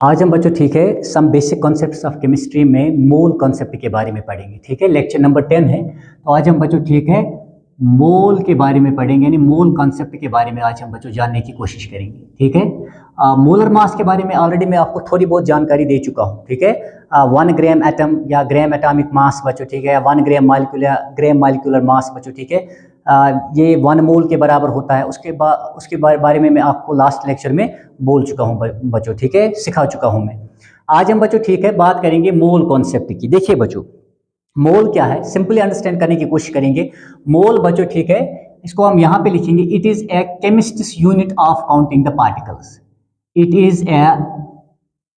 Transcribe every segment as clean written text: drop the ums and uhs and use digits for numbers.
आज हम बच्चों ठीक है some basic concepts of chemistry में मोल कॉन्सेप्ट के बारे में पढ़ेंगे। ठीक है, लेक्चर नंबर 10 है। तो आज हम बच्चों ठीक है मोल के बारे में पढ़ेंगे, यानी मोल कॉन्सेप्ट के बारे में आज हम बच्चों जानने की कोशिश करेंगे। ठीक है, मोलर मास के बारे में ऑलरेडी मैं आपको थोड़ी बहुत जानकारी दे चुका हूँ। ठीक है, 1 ग्राम एटम या ग्राम एटॉमिक मास बच्चों ठीक है, 1 ग्राम मालिक्यूलर मास बच्चों ठीक है, ये 1 मोल के बराबर होता है। उसके बारे में मैं आपको लास्ट लेक्चर में बोल चुका हूँ बच्चों ठीक है, सिखा चुका हूँ मैं। आज हम बच्चों ठीक है बात करेंगे मोल कॉन्सेप्ट की। देखिए बच्चों, मोल क्या है सिंपली अंडरस्टैंड करने की कोशिश करेंगे। मोल बच्चों ठीक है, इसको हम यहाँ पे लिखेंगे, it is a chemist's unit of counting the particles. It is a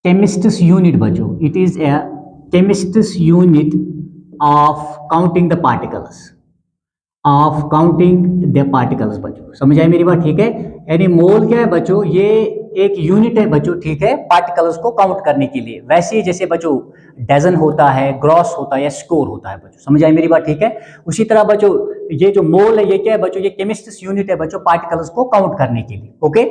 chemist's unit बच्चों, it is a chemist's unit of counting the particles, of counting the particles बच्चों। समझ आए मेरी बात ठीक है। यानी मोल क्या है बच्चों, ये एक यूनिट है बच्चों ठीक है, पार्टिकल्स को काउंट करने के लिए। वैसे ही जैसे बच्चों डजन होता है, ग्रॉस होता है या स्कोर होता है बच्चों। समझ आए मेरी बात ठीक है। उसी तरह बच्चों ये जो मोल है ये क्या है बच्चों, ये केमिस्ट्स यूनिट है बच्चों, पार्टिकल्स को काउंट करने के लिए। ओके,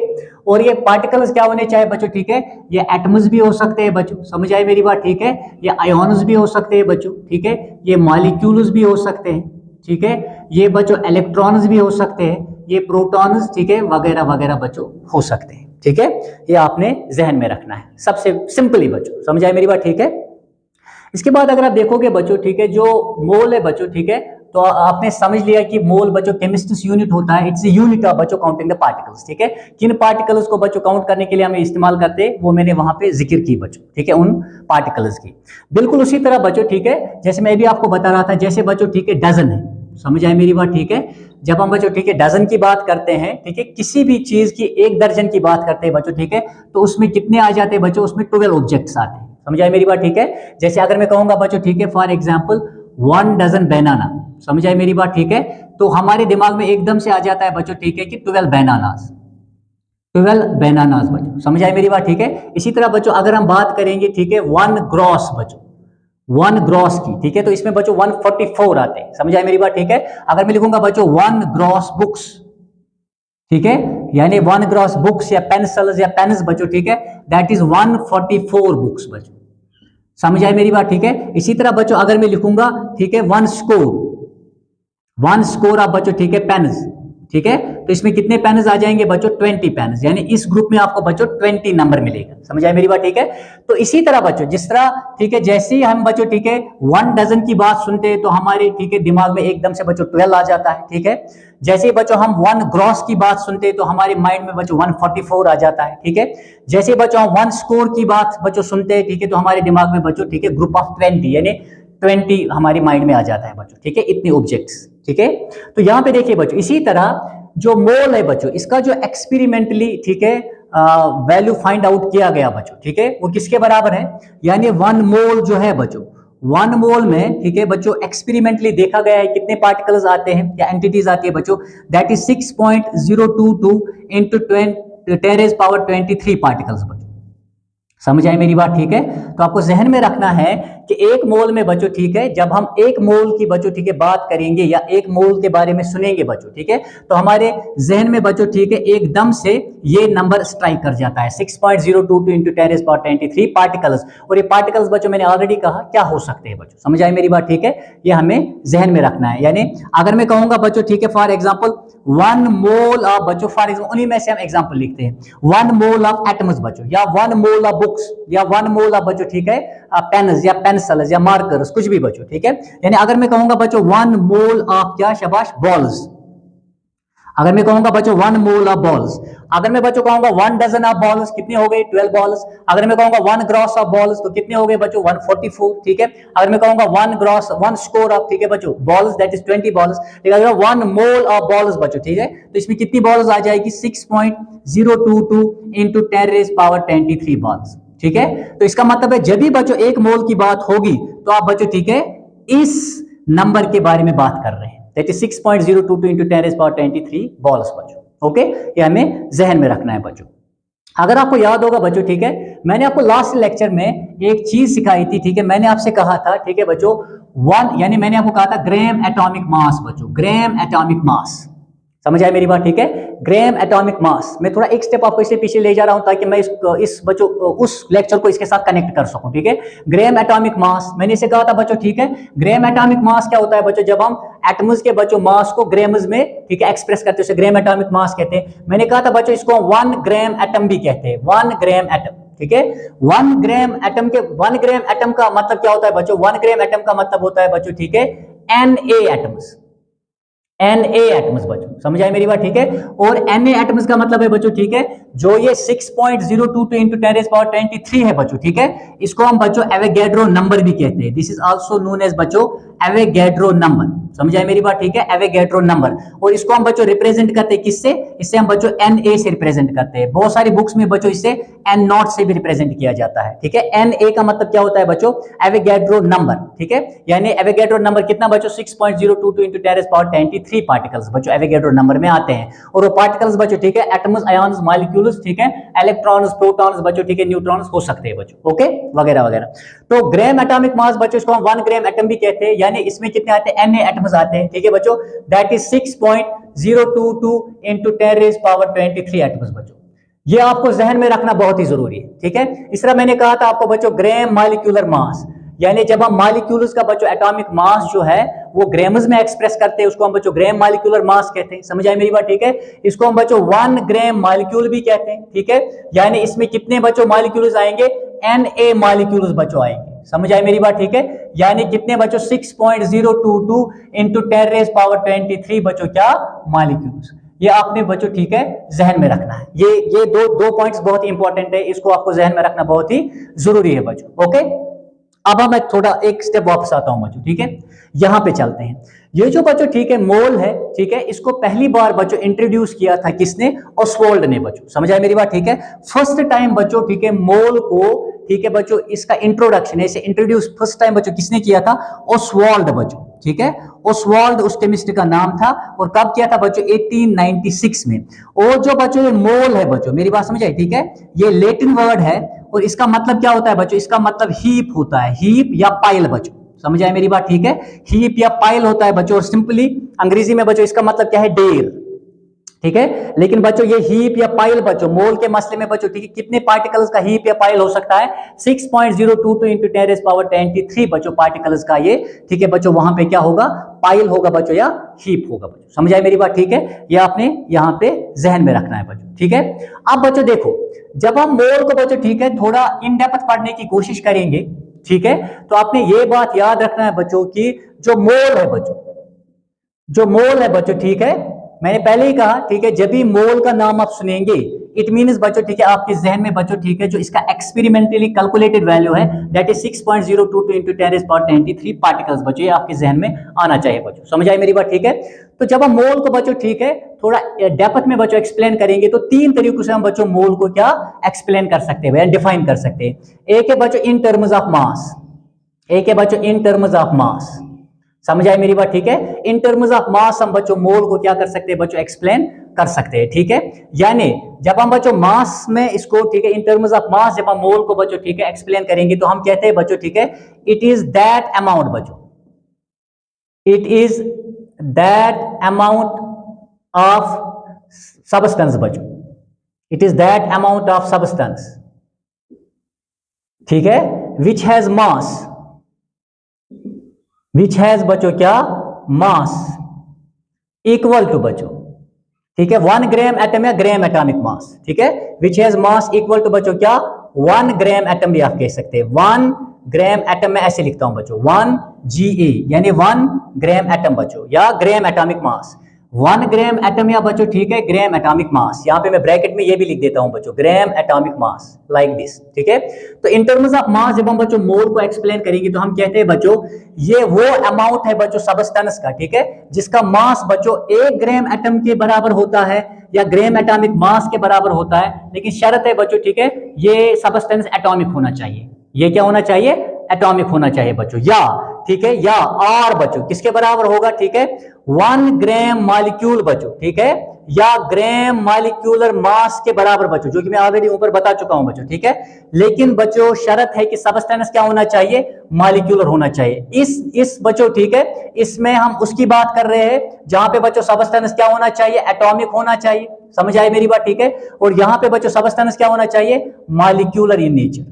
और ये पार्टिकल्स क्या होने चाहिए बच्चों ठीक है, ये एटम्स भी हो सकते हैं बच्चों। समझ आए मेरी बात ठीक है। ये आयोन्स भी हो सकते हैं बच्चों ठीक है, ये मॉलिक्यूल्स भी हो सकते हैं ठीक है, ये बच्चों इलेक्ट्रॉन्स भी हो सकते हैं, ये प्रोटॉन्स ठीक है, वगैरह वगैरह बच्चों हो सकते हैं। ठीक है, ये आपने जहन में रखना है सबसे सिंपली बच्चों। समझ आए मेरी बात ठीक है। इसके बाद अगर आप देखोगे बच्चों ठीक है, जो मोल है बच्चों ठीक है, तो आपने समझ लिया कि मोल बच्चों केमिस्ट्स यूनिट होता है। इट्स यूनिट ऑफ बच्चों काउंटिंग द पार्टिकल्स। ठीक है, किन पार्टिकल्स को बच्चों काउंट करने के लिए हमें इस्तेमाल करते हैं वो मैंने वहां पे जिक्र की बच्चों ठीक है, उन पार्टिकल्स की। बिल्कुल उसी तरह बच्चों ठीक है, जैसे मैं भी आपको बता रहा था, जैसे बच्चों ठीक है डजन है। समझ आए मेरी बात ठीक है। जब हम बच्चों ठीक है डजन की बात करते हैं ठीक है, किसी भी चीज की एक दर्जन की बात करते हैं बच्चों ठीक है, तो उसमें कितने आ जाते हैं बच्चों, उसमें 12 ऑब्जेक्ट्स आते हैं। समझ आए मेरी बात ठीक है। जैसे अगर मैं कहूंगा बच्चों ठीक है, फॉर एग्जाम्पल 1 डजन बनाना। समझ आए मेरी बात ठीक है, तो हमारे दिमाग में एकदम से आ जाता है बच्चों ठीक है कि 12 बनानास, 12 बनानास बच्चों। समझ आए मेरी बात ठीक है। इसी तरह बच्चों अगर हम बात करेंगे ठीक है 1 ग्रॉस बच्चों, 1 ग्रॉस की ठीक है, तो इसमें बच्चों 144 आते हैं। समझ आए मेरी बात ठीक है। अगर मैं लिखूंगा बच्चों 1 ग्रॉस बुक्स ठीक है, यानी 1 ग्रॉस बुक्स या पेंसिल्स या पेन्स बच्चों ठीक है, दैट इज 144 बुक्स बच्चों। समझ आए मेरी बात ठीक है। इसी तरह बच्चों अगर मैं लिखूंगा ठीक है 1 स्कोर, 1 स्कोर ऑफ बच्चों ठीक है पेन्स ठीक है, तो इसमें कितने पेन्स आ जाएंगे बच्चों, 20 पेन्स, यानी इस ग्रुप में आपको बच्चों 20 नंबर मिलेगा। समझ आए मेरी बात ठीक है। तो इसी तरह बच्चों जिस तरह ठीक है, जैसे ही हम बच्चों ठीक है 1 डजन की बात सुनते हैं तो हमारे ठीक है दिमाग में एकदम से बच्चों 12 आ जाता है। ठीक है, जैसे ही बच्चों हम 1 ग्रॉस की बात सुनते हैं तो हमारे माइंड में बच्चों 144 आ जाता है। ठीक है, जैसे बच्चों हम 1 स्कोर की बात बच्चों सुनते हैं ठीक है, तो हमारे दिमाग में बच्चों ठीक है ग्रुप ऑफ 20 यानी 20 हमारे माइंड में आ जाता है बच्चों ठीक है, इतने ऑब्जेक्ट्स। ठीक है, तो यहां पे देखिए बच्चों, इसी तरह जो मोल है बच्चों, इसका जो एक्सपेरिमेंटली ठीक है वैल्यू फाइंड आउट किया गया बच्चों ठीक है, वो किसके बराबर है, यानी 1 मोल जो है बच्चों, 1 मोल में ठीक है बच्चों एक्सपेरिमेंटली देखा गया है कितने पार्टिकल्स आते हैं या एंटिटीज आती है बच्चों, दैट इज 6.022 इंटू 10⁻23 पार्टिकल्स बच्चों। समझ आए मेरी बात ठीक है। तो आपको जहन में रखना है कि 1 मोल में बच्चों ठीक है, जब हम 1 मोल की बच्चों ठीक है बात करेंगे या 1 मोल के बारे में सुनेंगे बच्चों ठीक है, तो हमारे जहन में बच्चों ठीक है एकदम से ये नंबर स्ट्राइक कर जाता है 6.022 इंटू 10⁻23 पार्टिकल्स। और ये पार्टिकल्स बच्चों मैंने ऑलरेडी कहा क्या हो सकते हैं बच्चों। समझ आए मेरी बात ठीक है, ये हमें जहन में रखना है। यानी अगर मैं कहूंगा बच्चों ठीक है फॉर एग्जाम्पल 1 मोल ऑफ बच्चों, फॉर एग्जाम्पल उन्हीं में से हम एग्जाम्पल लिखते हैं, 1 मोल ऑफ एटम्स बच्चों, या 1 मोल ऑफ बुक्स, या 1 मोल ऑफ बच्चों ठीक है पेन्स या पेंसिल्स या मार्कर्स, कुछ भी बच्चों ठीक है। यानी अगर मैं कहूंगा बच्चों 1 मोल ऑफ क्या, शाबाश, बॉल्स, अगर मैं कहूंगा बच्चों 1 मोल ऑफ बॉल्स, अगर मैं बच्चों कहूंगा 1 डजन ऑफ बॉल्स, कितने हो गए, 12 बॉल्स। अगर मैं कहूंगा 1 ग्रॉस ऑफ बॉल्स तो कितने हो गए बच्चों, 144 ठीक है। अगर मैं कहूंगा 1 ग्रॉस 1 स्कोर ऑफ ठीक है बच्चों बॉल्स, दैट इज 20 बॉल्स। लेकिन अगर 1 मोल ऑफ बॉल्स बच्चों ठीक है, तो इसमें कितनी बॉल्स आ जाएगी, 6.022 इंटू 10⁻23 बॉल्स। ठीक है, तो इसका मतलब है जब भी बच्चों 1 मोल की बात होगी तो आप बच्चों ठीक है इस नंबर के बारे में बात कर रहे हैं, दैट इज 6.022 इंटू 10⁻23 बॉल्स बच्चों। ओके, ये हमें जहन में रखना है बच्चों। अगर आपको याद होगा बच्चों ठीक है, मैंने आपको लास्ट लेक्चर में एक चीज सिखाई थी। ठीक है, मैंने आपसे कहा था ठीक है बच्चों 1, यानी मैंने आपको कहा था ग्राम एटॉमिक मास बच्चों, ग्राम एटॉमिक मास। समझ आए मेरी बात, ठीक है। ग्राम एटॉमिक मास, मैं थोड़ा एक स्टेप आपको इसलिए पीछे ले जा रहा हूं ताकि मैं इस बच्चों उस लेक्चर को इसके साथ कनेक्ट कर सकूं, ठीक है। ग्राम एटॉमिक मास, मैंने इसे कहा था बच्चों, ठीक है। ग्राम एटॉमिक मास क्या होता है बच्चों, जब हम एटम्स के बच्चों मास को ग्राम्स में, ठीक है, एक्सप्रेस करते हैं, उसे ग्राम एटॉमिक मास कहते हैं। मैंने कहा था बच्चों इसको 1 ग्राम एटम भी कहते हैं, 1 ग्राम एटम, ठीक है। 1 ग्राम एटम के 1 ग्राम एटम का मतलब क्या होता है बच्चों, 1 ग्राम एटम का मतलब होता है बच्चों, ठीक है, Na एटम्स, Na एटम्स बच्चों, समझ आए मेरी बात, ठीक है। और Na एटम्स का मतलब है बच्चों, ठीक है, जो ये 6.022 into 10 raised power 23 है बच्चों, ठीक है। इसको हम बच्चों एवोगैड्रो नंबर भी कहते हैं। This is also known as बच्चों एवोगैड्रो नंबर, समझ आए मेरी बात, ठीक है, एवोगैड्रो नंबर। और इसको हम बच्चों रिप्रेजेंट करते हैं किससे, इससे हम बच्चों Na से रिप्रेजेंट करते हैं। बहुत सारी बुक्स में बच्चों इससे N0 से भी रिप्रेजेंट किया जाता है, ठीक है। Na का मतलब क्या होता है बच्चों, एवोगैड्रो नंबर, ठीक है। यानी एवोगैड्रो नंबर कितना बच्चों, 6.022 into 10 raised power 23 पार्टिकल्स बच्चों एवोगैड्रो नंबर में आते हैं। और वो पार्टिकल्स बच्चों, ठीक है, एटम्स, आयन्स, मॉलिक्यूल्स, ठीक है, इलेक्ट्रॉन्स, प्रोटॉन्स बच्चों, ठीक है, न्यूट्रॉन्स हो सकते हैं बच्चों, ओके, वगैरह वगैरह। तो ग्राम एटॉमिक मास बच्चों इसको हम 1 ग्राम एटम भी कहते हैं, यानी इसमें कितने आते हैं, Na एटम्स आते हैं, ठीक है बच्चों, that is 6.022 into 10 raised power 23 atoms बच्चों। ये आपको जहन में रखना बहुत ही जरूरी है, ठीक है। इस तरह मैंने कहा था आपको बच्चों ग्राम मॉलिक्यूलर मास, यानी जब हम मॉलिक्यूल्स का बच्चों एटॉमिक मास जो है वो ग्राम्स में एक्सप्रेस करते हैं, उसको हम बच्चों ग्राम मॉलिक्यूलर मास कहते हैं, समझ आए मेरी बात, ठीक है। इसको हम बच्चों 1 ग्राम मॉलिक्यूल भी कहते हैं, ठीक है। यानी इसमें कितने बच्चों मॉलिक्यूल्स आएंगे, Na मॉलिक्यूल्स बच्चों आएंगे, समझ आए मेरी बात, ठीक है। यानी कितने बच्चों, 6.022 into 10 raised power 23 बच्चों क्या, मॉलिक्यूल्स। ये आपने बच्चों, ठीक है, जहन में रखना है। ये दो पॉइंट्स बहुत ही इंपॉर्टेंट है, इसको आपको जहन में रखना बहुत ही जरूरी है बच्चों, ओके। अब मैं थोड़ा एक स्टेप वापस आता हूं बच्चों, ठीक है, यहां पे चलते हैं। ये जो बच्चों, ठीक है, मोल है, ठीक है, इसको पहली बार बच्चों इंट्रोड्यूस किया था किसने, ऑसवाल्ड ने बच्चों, समझ आए मेरी बात, ठीक है। फर्स्ट टाइम बच्चों, ठीक है, मोल को, ठीक है बच्चों, इसका इंट्रोडक्शन इसे इंट्रोड्यूस फर्स्ट टाइम बच्चों किसने किया था, ऑसवाल्ड बच्चों, ठीक है। ऑसवाल्ड उस केमिस्ट का नाम था, और कब किया था बच्चों, 1896 में। और जो बच्चों ये मोल है बच्चों, मेरी बात समझ आई, ठीक है, ये लैटिन वर्ड है, और इसका मतलब क्या होता है बच्चों, इसका मतलब हीप होता है, हीप या पाइल बच्चों, समझ आए मेरी बात, ठीक है। हीप या पाइल होता है बच्चों, और सिंपली अंग्रेजी में बच्चों इसका मतलब क्या है, ढेर, ठीक है। लेकिन बच्चों ये हीप या पाइल बच्चों मोल के मसले में बच्चों, ठीक है, कितने पार्टिकल्स का हीप या पाइल हो सकता है, 6.022 into 10 raised power 23 बच्चों पार्टिकल्स का ये, ठीक है बच्चों, वहां पे क्या होगा, पाइल होगा बच्चों या हीप होगा बच्चों, समझ आए मेरी बात, ठीक है। ये आपने यहां पे जहन में रखना है बच्चों, ठीक है। अब बच्चों देखो, जब हम मोल को बच्चों, ठीक है, थोड़ा इन डेप्थ पढ़ने की कोशिश करेंगे, ठीक है, तो आपने ये बात याद रखना है बच्चों की जो मोल है बच्चों, जो मोल है बच्चों, ठीक है, मैंने पहले ही कहा, ठीक है, जब भी मोल का नाम आप सुनेंगे इट मीन्स बच्चों, ठीक है, आपके जहन में बच्चों, ठीक है, जो इसका एक्सपेरिमेंटली कैलकुलेटेड वैल्यू है that is 6.022 into 10 raised power 23 particles बच्चों, ये आपके जहन में आना चाहिए बच्चों, समझ आई मेरी बात, ठीक है। तो जब हम मोल को बच्चों, ठीक है, थोड़ा डेप्थ में बच्चों एक्सप्लेन करेंगे तो 3 तरीकों से हम बच्चों मोल को क्या एक्सप्लेन कर सकते हैं, डिफाइन कर सकते हैं। एक है बच्चों इन टर्म्स ऑफ मास, एक है बच्चों इन टर्म्स ऑफ मास, समझ आई मेरी बात, ठीक है। इन टर्म्स ऑफ मास हम बच्चों मोल को क्या कर सकते हैं बच्चों, एक्सप्लेन कर सकते हैं, ठीक है। यानी जब हम बच्चों मास में इसको, ठीक है, इन टर्म्स ऑफ मास जब हम मोल को बच्चों, ठीक है, एक्सप्लेन करेंगे तो हम कहते हैं बच्चों, ठीक है, इट इज दैट अमाउंट बच्चों, it is that amount of substance बच्चों, it is that amount of substance, ठीक है, which has mass, which has बच्चों क्या, मास इक्वल टू बच्चों, ठीक है, 1 ग्राम एटम या ग्राम एटॉमिक मास, ठीक है, which has mass equal to बच्चों क्या, 1 ग्राम एटम भी आप कह सकते हैं। 1 ग्राम एटम में ऐसे लिखता हूं बच्चों 1 GA, यानी 1 ग्राम एटम बच्चों या gram atomic mass, 1 gram atom या बच्चों, ठीक है, ग्राम एटॉमिक मास, यहां पे मैं ब्रैकेट में ये भी लिख देता हूं बच्चों gram atomic mass like this, ठीक है। तो इन टर्म्स ऑफ मास जब हम बच्चों मोल को एक्सप्लेन करेंगे तो हम कहते हैं बच्चों ये वो अमाउंट है बच्चों सबस्टेंस का, ठीक है, जिसका मास बच्चों 1 ग्राम एटम के बराबर होता है या ग्राम एटॉमिक मास के बराबर होता है, लेकिन शर्त है बच्चों, ठीक है, ये सबस्टेंस एटॉमिक होना चाहिए, ये क्या होना चाहिए, एटॉमिक होना चाहिए बच्चों, या, ठीक है, या आर बच्चों किसके बराबर होगा, ठीक है, 1 ग्राम मॉलिक्यूल बच्चों, ठीक है, या ग्राम मॉलिक्यूलर मास के बराबर बच्चों, जो कि मैं ऑलरेडी ऊपर बता चुका हूं बच्चों, ठीक है। लेकिन बच्चों शर्त है कि सबस्टेंस क्या होना चाहिए, मॉलिक्यूलर होना चाहिए। इस बच्चों, ठीक है, इसमें हम उसकी बात कर रहे हैं जहां पे बच्चों सबस्टेंस क्या होना चाहिए, एटॉमिक होना चाहिए। समझ आई मेरी बात, ठीक है। और यहां पे बच्चों सबस्टेंस क्या होना चाहिए, मॉलिक्यूलर इन नेचर।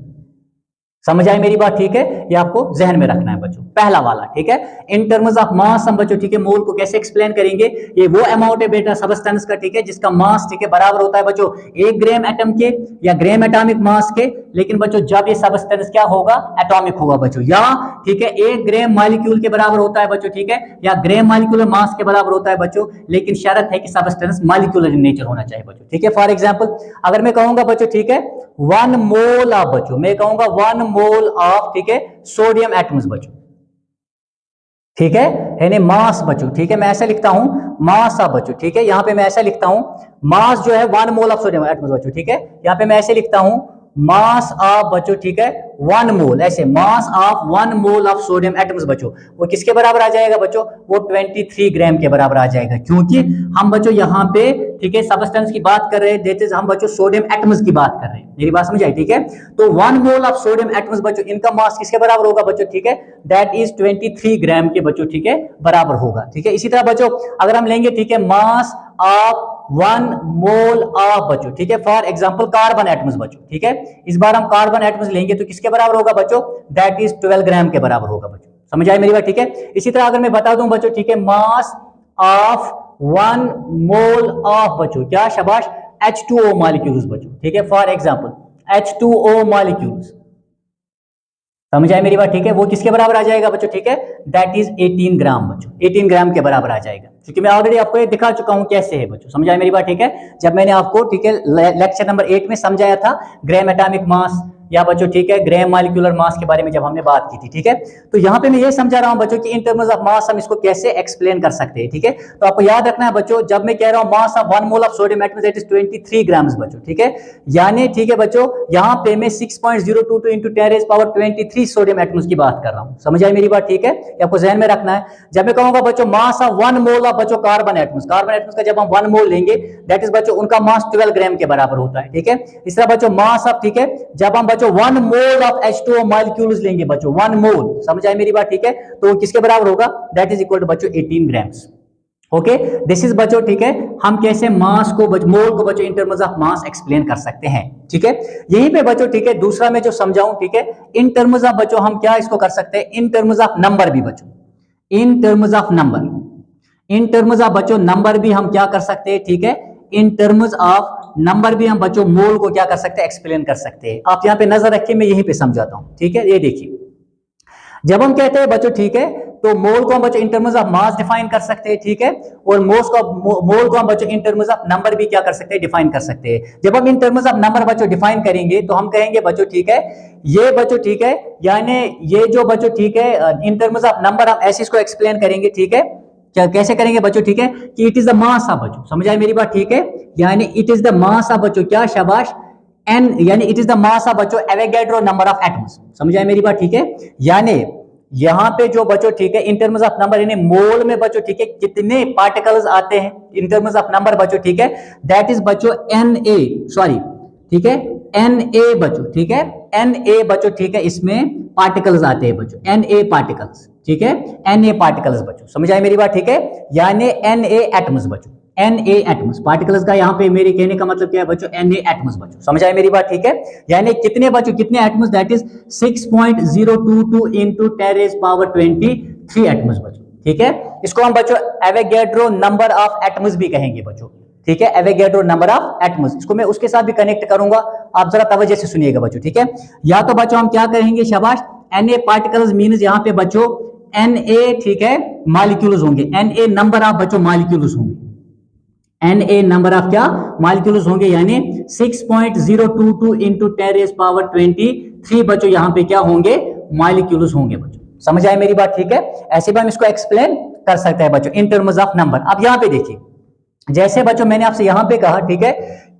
समझ आई मेरी बात, ठीक है। ये आपको जहन में रखना है बच्चों, पहला वाला, ठीक है। इन टर्म्स ऑफ मास हम बच्चों, ठीक है, मोल को कैसे एक्सप्लेन करेंगे, ये वो अमाउंट है बेटा सबस्टेंस का, ठीक है, जिसका मास, ठीक है, बराबर होता है बच्चों 1 ग्राम एटम के या ग्राम एटॉमिक मास के। लेकिन बच्चों जब ये सबस्टेंस क्या होगा, एटॉमिक होगा बच्चों, या ठीक है 1 ग्राम मॉलिक्यूल के बराबर होता है बच्चों, ठीक है, या ग्राम मॉलिक्यूलर मास के बराबर होता है बच्चों। लेकिन शर्त है कि सबस्टेंस मॉलिक्यूलर इन नेचर होना चाहिए बच्चों, ठीक है। फॉर एग्जांपल अगर मैं कहूंगा बच्चों, ठीक है, 1 मोल ऑफ बच्चों, मैं कहूंगा 1 मोल ऑफ, ठीक है, सोडियम एटम्स बच्चों, ठीक है, यानी मास बच्चों, ठीक है, मैं ऐसा लिखता हूं मास ऑफ बच्चों, ठीक है, यहां पे मैं ऐसा लिखता हूं मास जो है 1 मोल ऑफ सोडियम एटम्स बच्चों, ठीक है, यहां पे मैं ऐसे लिखता हूं मास ऑफ बच्चों, ठीक है, 1 मोल, ऐसे mass of 1 mole of sodium atoms बच्चों, वो किसके बराबर आ जाएगा बच्चों, वो 23 ग्राम के बराबर आ जाएगा। क्योंकि हम बच्चों यहाँ पे, ठीक है, सबस्टेंस की बात कर रहे हैं, दैट इज हम बच्चों सोडियम एटम्स की बात कर रहे हैं, मेरी बात समझ आई, ठीक है। तो 1 मोल ऑफ सोडियम एटम्स बच्चों, इनका मास किसके बराबर होगा बच्चों, ठीक है, दैट इज 23 ग्राम के बच्चों, ठीक है, बराबर होगा, ठीक है। इसी तरह बच्चों अगर हम लेंगे, ठीक है, मास ऑफ 1 मोल ऑफ बच्चों, ठीक है, फॉर एग्जांपल कार्बन एटम्स बच्चों, ठीक है, इस बार हम कार्बन एटम्स लेंगे तो किसके बराबर होगा बच्चों, दैट इज 12 ग्राम के बराबर होगा बच्चों। समझ आए मेरी बात, ठीक है। इसी तरह अगर मैं बता दूं बच्चों, ठीक है, मास ऑफ 1 मोल ऑफ बच्चों, क्या शाबाश, H2O मॉलिक्यूल्स बच्चों, ठीक है, फॉर एग्जांपल H2O मॉलिक्यूल्स। समझ आए मेरी बात, ठीक है, वो किसके बराबर आ जाएगा बच्चों, ठीक है, दैट इज 18 ग्राम बच्चों, 18 ग्राम के बराबर आ जाएगा। क्योंकि मैं ऑलरेडी आपको ये दिखा चुका हूं कैसे है बच्चों। समझ आए मेरी बात, ठीक है, जब मैंने आपको, ठीक है, लेक्चर नंबर 8 में समझाया था ग्राम एटॉमिक मास या बच्चों, ठीक है, ग्राम मॉलिक्यूलर मास के बारे में जब हमने बात की थी, ठीक है। तो यहाँ पे मैं ये समझा रहा हूँ बच्चों कि इन टर्म्स ऑफ मास हम इसको कैसे एक्सप्लेन कर सकते हैं, ठीक है। तो आपको याद रखना है बच्चों, जब मैं कह रहा हूँ mass of 1 mole of sodium atom that is 23 grams बच्चों, ठीक है, यानी, ठीक है बच्चों, यहाँ पे मैं 6.022 into 10 raised power 23 sodium atoms की बात कर रहा हूँ। समझ आई मेरी बात, ठीक है, आपको ध्यान में रखना है। जब मैं कहूंगा बच्चों मास ऑफ 1 मोल ऑफ बच्चों कार्बन एटम्स का जब हम 1 मोल लेंगे दैट इज बच्चों उनका मास 12 ग्राम के बराबर होता है, ठीक है। इस तरह बच्चों मास ऑफ, ठीक है, जब हम बच्चों 1 मोल ऑफ H2O मॉलिक्यूल्स लेंगे बच्चों, 1 मोल, समझ आई मेरी बात, ठीक है, तो किसके बराबर होगा, दैट इज इक्वल टू बच्चों 18 ग्राम्स। ओके, दिस इज बच्चों, ठीक है, हम कैसे मास को मोल को बच्चों in terms of mass explain कर सकते हैं, ठीक है। यहीं पे बच्चों, ठीक है, दूसरा मैं जो समझाऊं, ठीक है, इन टर्म्स ऑफ बच्चों हम क्या इसको कर सकते हैं, इन टर्म्स ऑफ नंबर भी बच्चों, in terms of number, in terms of बच्चों नंबर भी हम क्या कर सकते हैं, ठीक है, इन टर्म्स ऑफ नंबर भी हम बच्चों मोल को क्या कर सकते हैं, एक्सप्लेन कर सकते हैं। आप यहां पे नजर रखिए, मैं यहीं पे समझाता हूं, ठीक है। ये देखिए, जब हम कहते हैं बच्चों, ठीक है, तो मोल को हम बच्चों in terms of mass define कर सकते हैं, ठीक है, और मोल को हम बच्चों इन टर्म्स ऑफ नंबर भी क्या कर सकते हैं, डिफाइन कर सकते हैं। जब हम इन टर्म्स ऑफ नंबर बच्चों डिफाइन करेंगे तो हम कहेंगे बच्चों, ठीक है, ये बच्चों, ठीक है, यानी ये जो बच्चों, ठीक है, इन टर्म्स ऑफ नंबर हम ऐसे इसको एक्सप्लेन करेंगे, ठीक है, क्या कैसे करेंगे बच्चों, ठीक है, कि it is the mass of बच्चों, समझ आए मेरी बात, ठीक है, यानी it is the mass of बच्चों, क्या शाबाश, एन, यानी it is the mass of बच्चों एवोगैड्रो नंबर ऑफ एटम्स। समझ आए मेरी बात, ठीक है, यानी यहां पे जो बच्चों, ठीक है, इन टर्म्स ऑफ नंबर, यानी मोल में बच्चों, ठीक है, कितने पार्टिकल्स आते हैं इन टर्म्स ऑफ नंबर बच्चों, ठीक है, दैट इज बच्चों Na, सॉरी, ठीक है, Na बच्चों, ठीक है, Na बच्चों, ठीक है, इसमें पार्टिकल्स आते हैं बच्चों, Na पार्टिकल्स, ठीक है, Na पार्टिकल्स बच्चों, समझ आए मेरी बात, ठीक है, यानी Na एटम्स बच्चों, Na एटम्स, पार्टिकल्स का यहाँ पे मेरे कहने का मतलब क्या है बच्चों, Na एटम्स बच्चों, समझ आए मेरी बात, ठीक है, यानी कितने बच्चों, कितने atoms, that is 6.022 into 10 raised power 23 atoms बच्चों, ठीक है। इसको हम बच्चों एवोगैड्रो नंबर ऑफ एटम्स भी कहेंगे बच्चों, ठीक है, एवोगैड्रो नंबर ऑफ एटम्स, इसको मैं उसके साथ भी कनेक्ट करूंगा, आप जरा तवज्जो से सुनिएगा बच्चों, ठीक है। या तो बच्चों हम क्या कहेंगे, शाबाश, Na पार्टिकल्स मींस यहाँ पे बच्चों Na, ठीक है, मॉलिक्यूल्स होंगे, Na नंबर ऑफ बच्चों मॉलिक्यूल्स होंगे, Na नंबर ऑफ क्या मॉलिक्यूल्स होंगे, यानी 6.022 into 10 raised power 23 बच्चों यहाँ पे क्या होंगे, मॉलिक्यूल्स होंगे बच्चों। समझ आए मेरी बात, ठीक है, ऐसे भी हम इसको एक्सप्लेन कर सकते हैं बच्चों इन टर्म्स ऑफ नंबर। अब यहाँ पे देखिए, जैसे बच्चों मैंने आपसे यहाँ पे कहा, ठीक है,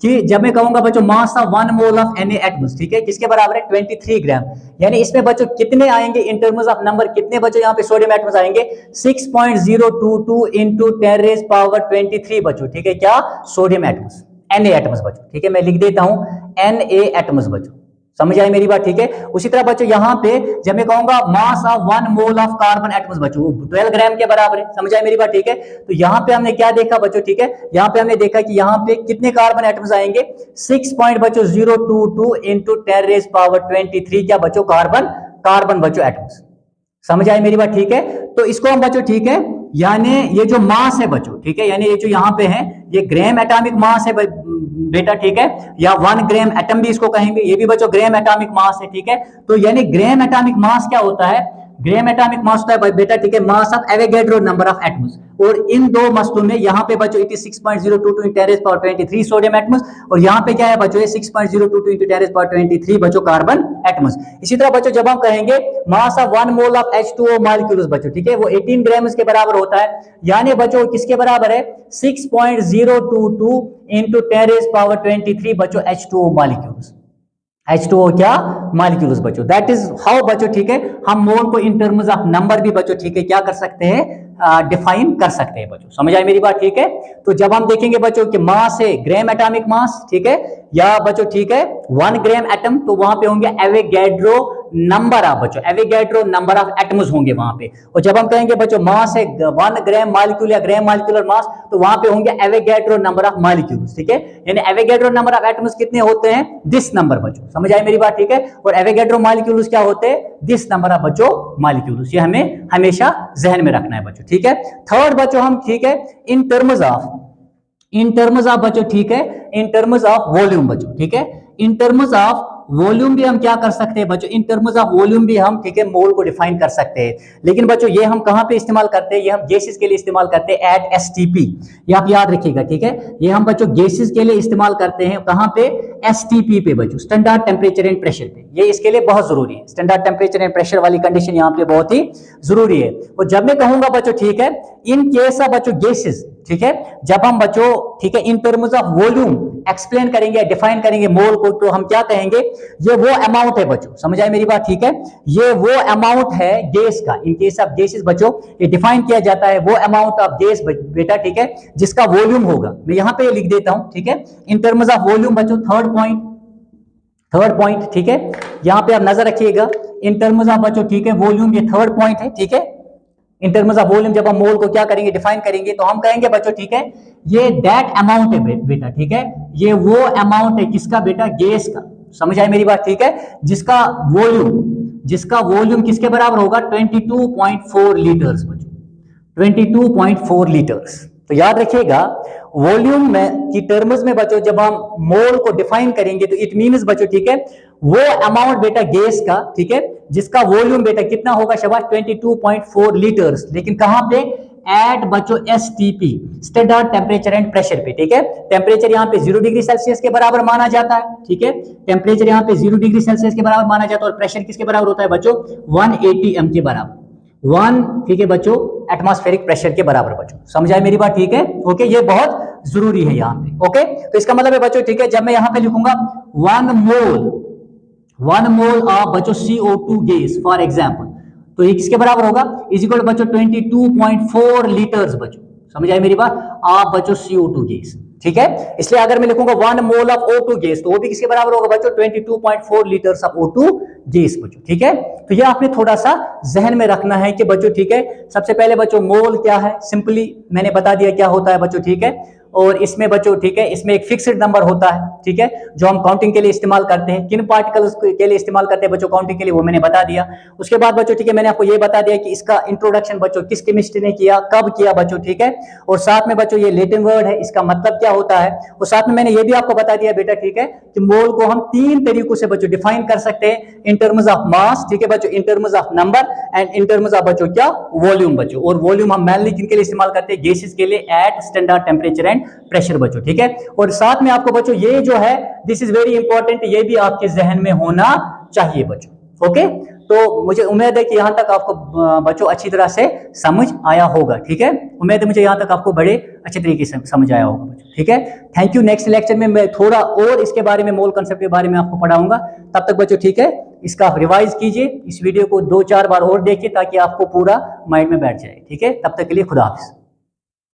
कि जब मैं कहूंगा बच्चों mass of 1 mole of Na atoms, ठीक है, किसके बराबर है 23 ग्राम, यानी इसमें बच्चों कितने आएंगे इन टर्म्स ऑफ नंबर, कितने बच्चों यहाँ पे सोडियम एटम्स आएंगे 6.022 into 10 raised power 23 बच्चों, ठीक है, क्या सोडियम एटम्स Na एटम्स बच्चों, ठीक है, मैं लिख देता हूं Na एटम्स बच्चों, समझ आई मेरी बात, ठीक है। उसी तरह बच्चों यहाँ पे जब मैं कहूंगा mass of 1 mole of carbon atoms बच्चों, वो 12 ग्राम के बराबर है, समझ आई मेरी बात, ठीक है। तो यहाँ पे हमने क्या देखा बच्चों, ठीक है, यहाँ पे हमने देखा कि यहाँ पे कितने कार्बन एटम्स आएंगे 6.022 into 10 raised power 23 क्या बच्चों कार्बन बच्चों एटम्स, समझ आई मेरी बात, ठीक है। तो इसको हम बच्चों, ठीक है, यानी ये जो मास है बच्चों, ठीक है, यानी ये जो यहाँ पे है ये ग्राम एटॉमिक मास है बेटा, ठीक है, या 1 ग्राम एटम भी इसको कहेंगे, ये भी बच्चों ग्राम एटॉमिक मास है, ठीक है। तो यानी ग्राम एटॉमिक मास क्या होता है, ग्राम एटॉमिक मास होता है बेटा, ठीक है, mass of Avogadro number of atoms, और इन दो मसलों में यहाँ पे बच्चों it is 6.022 into 10 raised power 23 sodium atoms, और यहाँ पे क्या है बच्चों 6.022 into 10 raised power 23 बच्चों कार्बन एटम्स। इसी तरह बच्चों जब हम कहेंगे mass of 1 mole of H2O molecules बच्चों, ठीक है, वो 18 ग्राम्स के बराबर होता है, यानी बच्चों किसके बराबर है 6.022 into 10 raised power 23 बच्चों H2O मॉलिक्यूल्स, H2O क्या मॉलिक्यूल्स बच्चों, दैट इज हाउ बच्चों, ठीक है, हम मोल को इन टर्म्स ऑफ नंबर भी बच्चों, ठीक है, क्या कर सकते हैं डिफाइन कर सकते हैं बच्चों, समझ आई मेरी बात, ठीक है। तो जब हम देखेंगे बच्चों कि मास है ग्राम एटॉमिक मास, ठीक है, या बच्चों ठीक है 1 ग्राम एटम, तो वहां पे होंगे एवोगैड्रो नंबर ऑफ बच्चों, एवोगैड्रो नंबर ऑफ एटम्स होंगे वहां पे, और जब हम कहेंगे बच्चों मास है 1 ग्राम मॉलिक्यूल या ग्राम मॉलिक्यूलर मास, तो वहां पे होंगे एवोगैड्रो नंबर ऑफ मॉलिक्यूल्स, ठीक है, यानी एवोगैड्रो नंबर ऑफ एटम्स कितने होते हैं दिस नंबर बच्चों, समझ आई मेरी बात, ठीक है, और एवोगैड्रो मॉलिक्यूल्स क्या होते हैं दिस नंबर ऑफ बच्चों मॉलिक्यूल्स, ये हमें हमेशा जहन में रखना है बच्चों, ठीक है। थर्ड बच्चों हम, ठीक है, इन टर्म्स ऑफ बच्चों, ठीक है, इन टर्म्स ऑफ वॉल्यूम बच्चों, ठीक है, इन टर्म्स ऑफ वॉल्यूम भी हम क्या कर सकते हैं बच्चों, इन टर्म्स ऑफ वॉल्यूम भी हम, ठीक है, मोल को डिफाइन कर सकते हैं, लेकिन बच्चों ये हम कहां पे इस्तेमाल करते हैं, ये हम गैसेस के लिए इस्तेमाल करते हैं एट एसटीपी, ये आप याद रखिएगा, ठीक है, ये हम बच्चों गैसेस के लिए इस्तेमाल करते हैं कहां पे एसटीपी पे बच्चों, स्टैंडर्ड टेम्परेचर एंड प्रेशर पे, ये इसके लिए बहुत जरूरी है, स्टैंडर्ड टेम्परेचर एंड प्रेशर वाली कंडीशन यहाँ पे बहुत ही जरूरी है। और जब मैं कहूंगा बच्चों, ठीक है, इन केस ऑफ बच्चों गैसेस, ठीक है, जब हम बच्चों, ठीक है, in terms of volume explain करेंगे, डिफाइन करेंगे मोल को, तो हम क्या कहेंगे, ये वो अमाउंट है बच्चों, समझ आए मेरी बात, ठीक है, ये वो अमाउंट है गैस का, इन केस ऑफ गैसेस बच्चों ये डिफाइन किया जाता है वो अमाउंट ऑफ गैस बेटा, ठीक है, जिसका वॉल्यूम होगा, मैं यहां पे लिख देता हूं, ठीक है, इन टर्म्स ऑफ वॉल्यूम बच्चों, थर्ड पॉइंट, ठीक है, यहां पे आप नजर रखिएगा, इन टर्म्स ऑफ बच्चों, ठीक है, वॉल्यूम, ये थर्ड पॉइंट है, ठीक है, इन टर्म्स ऑफ वॉल्यूम जब हम मोल को क्या करेंगे डिफाइन करेंगे, तो हम कहेंगे बच्चों, ठीक है, ये दैट अमाउंट है बेटा, ठीक है, ये वो अमाउंट है किसका बेटा गैस का, समझ आए मेरी बात, ठीक है, जिसका वॉल्यूम किसके बराबर होगा 22.4 लीटर्स बच्चों, 22.4 लीटर्स। तो याद रखिएगा वॉल्यूम में की टर्म्स में बच्चों जब हम मोल को डिफाइन करेंगे तो इट मींस बच्चों, ठीक है, वो अमाउंट बेटा गैस का, ठीक है, जिसका वॉल्यूम बेटा कितना होगा शाबाश 22.4 लीटर्स, लेकिन कहां पे एट बच्चों STP, standard temperature and pressure पे, ठीक है, टेम्परेचर यहाँ पे 0 डिग्री सेल्सियस के बराबर माना जाता है, ठीक है, टेम्परेचर यहाँ पे 0 डिग्री सेल्सियस के बराबर माना जाता है, और प्रेशर किसके बराबर होता है बच्चों 180 m के बराबर, 1, ठीक है बच्चों, एटमॉस्फेरिक प्रेशर के बराबर बच्चों, समझ आए मेरी बात, ठीक है, ओके, ये बहुत जरूरी है यहाँ पे, ओके। तो इसका मतलब है बच्चों, ठीक है, जब मैं यहाँ पे लिखूंगा 1 मोल ऑफ बच्चों CO2 गैस फॉर एग्जांपल, तो ये किसके बराबर होगा इज इक्वल बच्चों 22.4 लीटर्स बच्चों, समझ आई मेरी बात, ऑफ बच्चों CO2 गैस, ठीक है, इसलिए अगर मैं लिखूंगा 1 मोल ऑफ O2 गैस, तो वो भी किसके बराबर होगा बच्चों 22.4 लीटर्स ऑफ O2 गैस बच्चों, ठीक है। तो ये आपने थोड़ा सा जहन में रखना है कि बच्चों, ठीक है, सबसे पहले बच्चों मोल क्या है, सिंपली मैंने बता दिया क्या होता है बच्चों, ठीक है, और इसमें बच्चों, ठीक है, इसमें एक फिक्स्ड नंबर होता है, ठीक है, जो हम काउंटिंग के लिए इस्तेमाल करते हैं, किन पार्टिकल्स के लिए इस्तेमाल करते हैं बच्चों काउंटिंग के लिए, वो मैंने बता दिया। उसके बाद बच्चों, ठीक है, मैंने आपको ये बता दिया कि इसका इंट्रोडक्शन बच्चों किस केमिस्ट्री ने किया, कब किया बच्चों, ठीक है, और साथ में बच्चों ये लैटिन वर्ड है, इसका मतलब क्या होता है, और साथ में मैंने ये भी आपको बता दिया बेटा, ठीक है, कि मोल को हम 3 तरीकों से बच्चों डिफाइन कर सकते हैं, इन टर्म्स ऑफ मास, ठीक है बच्चों, in terms of number and in terms of बच्चों क्या वॉल्यूम बच्चों, और वॉल्यूम हम मेनली किनके लिए इस्तेमाल करते हैं गैसेस के लिए at standard temperature and pressure बच्चों, ठीक है। और साथ में आपको बच्चों ये जो है दिस इज वेरी इंपॉर्टेंट, ये भी आपके जहन में होना चाहिए बच्चों, ओके। तो मुझे उम्मीद है कि यहाँ तक आपको बच्चों अच्छी तरह से समझ आया होगा, ठीक है। उम्मीद है मुझे यहाँ तक आपको बड़े अच्छे तरीके से समझ आया होगा बच्चों, ठीक है। Thank you. नेक्स्ट लेक्चर में मैं थोड़ा और इसके बारे में, मोल कंसेप्ट के बारे में आपको पढ़ाऊंगा। तब तक बच्चों ठीक है, इसका आप रिवाइज कीजिए, इस वीडियो को 2-4 बार और देखिए ताकि आपको पूरा माइंड में बैठ जाए, ठीक है। तब तक के लिए खुदा हाफिज।